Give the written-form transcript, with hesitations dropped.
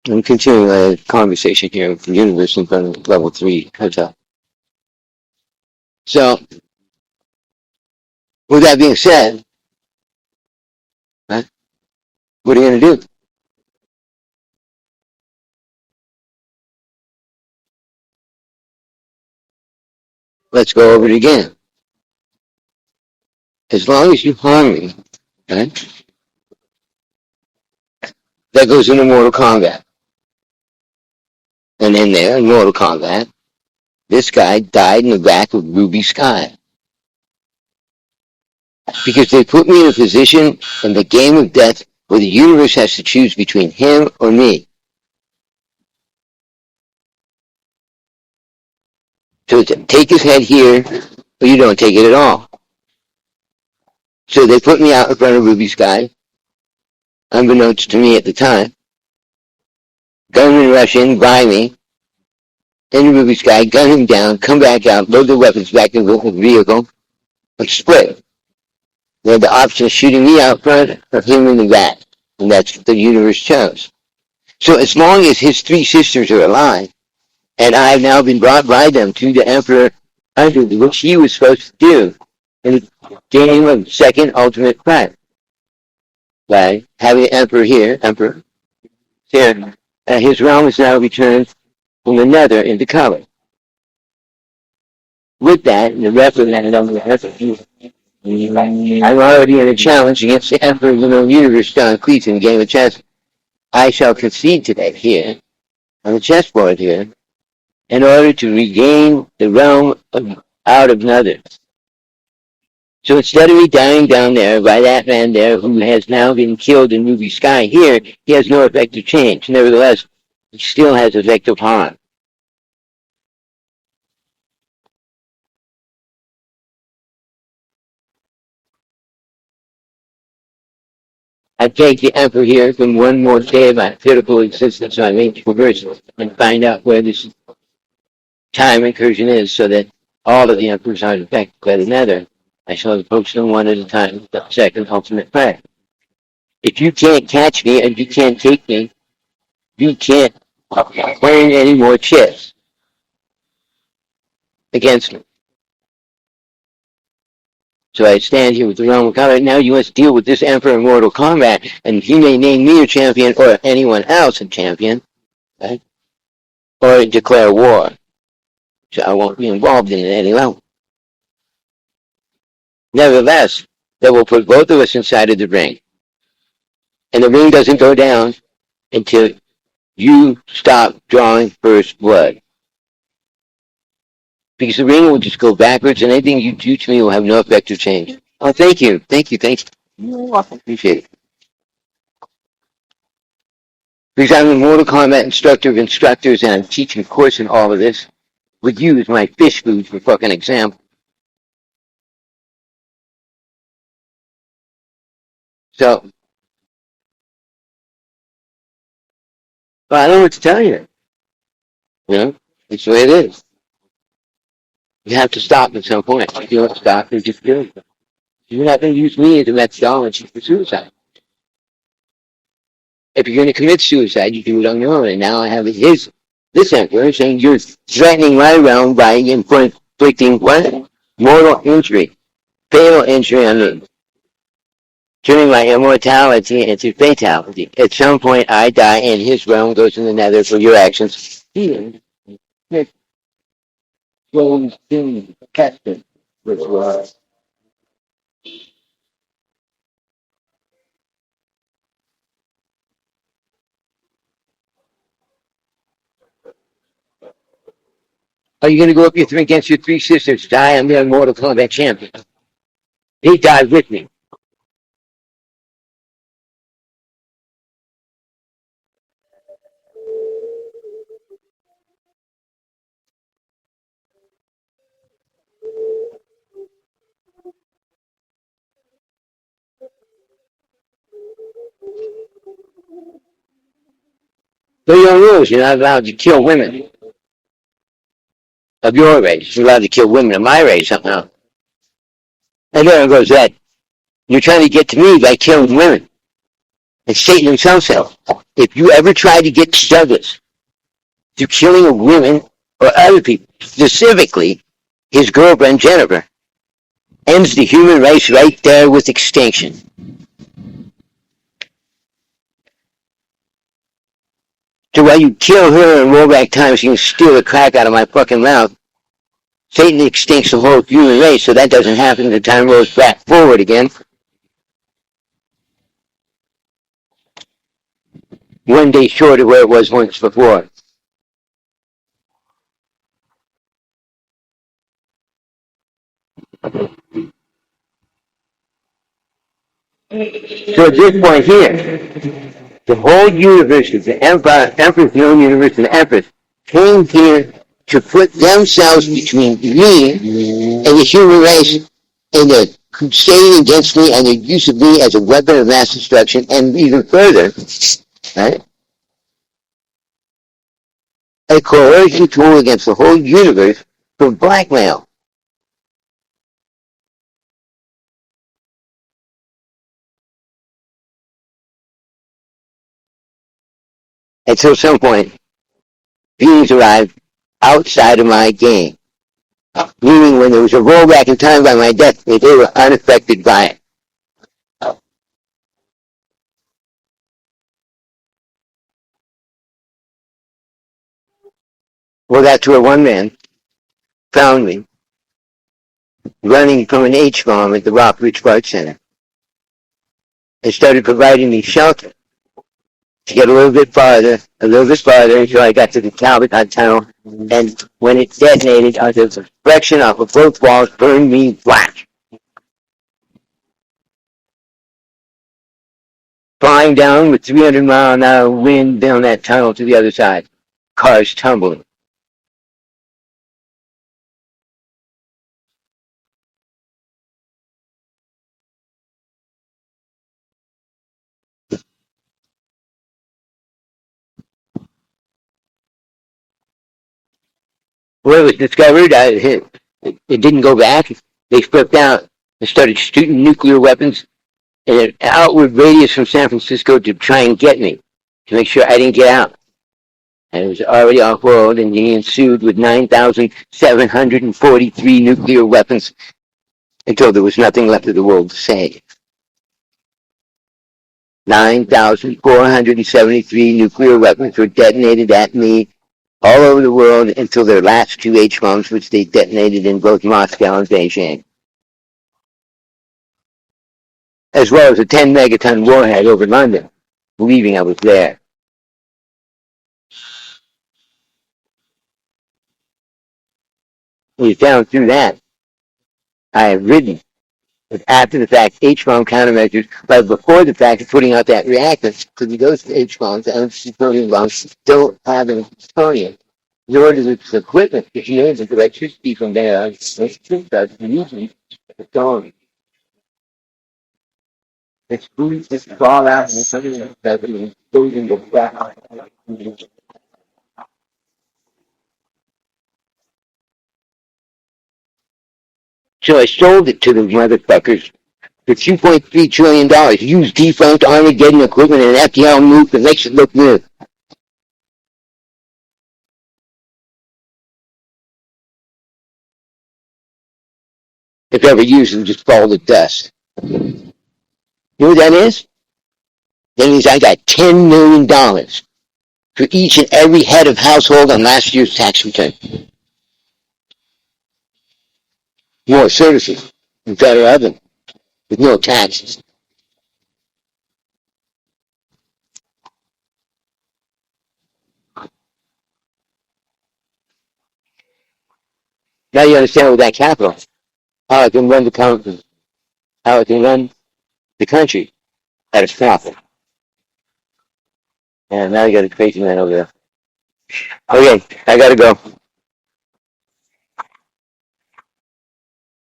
I'm continuing a conversation here with the universe in front of level 3 hotel. So, with that being said, huh, what are you going to do? Let's go over it again. As long as you harm me, right, that goes into Mortal Kombat. And in there, in Mortal Kombat, this guy died in the back of Ruby Sky. Because they put me in a position in the game of death where the universe has to choose between him or me. So it's take his head here, or you don't take it at all. So they put me out in front of Ruby Sky, unbeknownst to me at the time. Gunmen rush in, buy me, in Ruby Sky, gun him down, come back out, load the weapons back in the vehicle, and split. They had the option of shooting me out front or him in the back. And that's what the universe chose. So as long as his three sisters are alive, and I have now been brought by them to the Emperor under which he was supposed to do in the game of second ultimate fight. By having the Emperor here, his realm is now returned from the nether into color. With that, the reprimand on the Emperor, I'm already in a challenge against the Emperor of the Universe, John Cleese, in a game of chess. I shall concede today here, on the chessboard here, in order to regain the realm out of Nether. So instead of me dying down there by that man there who has now been killed in Ruby Sky here, he has no effective change. Nevertheless, he still has effective harm. I take the Emperor here from one more day of my pitiful existence on Main Traverse and find out where this time incursion is so that all of the Emperors aren't affected by the Nether. I shall approach them one at a time, the second ultimate fight. If you can't catch me and you can't take me, you can't win any more chips against me. So I stand here with the realm of combat. Now you must deal with this Emperor in Mortal Kombat, and he may name me a champion or anyone else a champion, right? Or declare war. So I won't be involved in it any level. Nevertheless, that will put both of us inside of the ring. And the ring doesn't go down until you stop drawing first blood. Because the ring will just go backwards, and anything you do to me will have no effective change. Oh, thank you. You're welcome. Appreciate it. Because I'm a Mortal Kombat instructor of instructors, and I'm teaching a course in all of this with you as my fish food for fucking example. So, well, I don't know what to tell you. You know, it's the way it is. You have to stop at some point. If you don't stop, you're just doing it. You're not going to use me as a methodology for suicide. If you're going to commit suicide, you do it on your own. And now I have this Emperor saying you're threatening my realm by inflicting what? Mortal injury. Fatal injury on me. Turning my immortality into fatality. At some point, I die and his realm goes in the nether for your actions. Are you going to go up against your three sisters? Die, I'm the Mortal Kombat champion. He died with me. So your rules, you're not allowed to kill women of your race. You're allowed to kill women of my race somehow. And there goes that. You're trying to get to me by killing women. And Satan himself said, if you ever try to get to Douglas through killing of women or other people, specifically his girlfriend Jennifer, ends the human race right there with extinction. So while you kill her and roll back time so you can steal the crack out of my fucking mouth, Satan extincts the whole human race so that doesn't happen. The time rolls back forward again. One day short of where it was once before. So at this point here, the whole universe, the Emperor's known universe and the Empress, came here to put themselves between me and the human race in the crusade against me and the use of me as a weapon of mass destruction, and even further, right? A coercion tool against the whole universe for blackmail. Until some point, beings arrived outside of my game. Meaning when there was a rollback in time by my death, they were unaffected by it. Well, that's where one man found me, running from an H-bomb at the Rockridge Park Center, and started providing me shelter to get a little bit farther, until I got to the Talbot Tunnel, and when it detonated, the friction off of both walls burned me black. Flying down with 300-mile-an-hour wind down that tunnel to the other side, cars tumbling. When it was discovered, it didn't go back. They flipped out and started shooting nuclear weapons in an outward radius from San Francisco to try and get me, to make sure I didn't get out. And it was already off-world, and he ensued with 9,743 nuclear weapons until there was nothing left of the world to save. 9,473 nuclear weapons were detonated at me all over the world until their last two H-bombs, which they detonated in both Moscow and Beijing. As well as a 10-megaton warhead over London, believing I was there. We found through that, I have ridden with after-the-fact H-bomb countermeasures, but before the fact of putting out that reactor, because those H-bombs and plutonium bombs don't have any plutonium, nor does its equipment, because you know the electricity from there, usually it's gone. It's food, it's fall out, and something like that, and goes in the back. So I sold it to the motherfuckers for $2.3 trillion. Use defunct Armageddon equipment and an FDL move that makes it look new. If ever used, it'll just fall to dust. You know what that is? That means I got $10 million for each and every head of household on last year's tax return. More services and better oven with no taxes. Now you understand with that capital, how I can run the country, how I can run the country at its profit. And now you got a crazy man over there. Okay, I gotta go.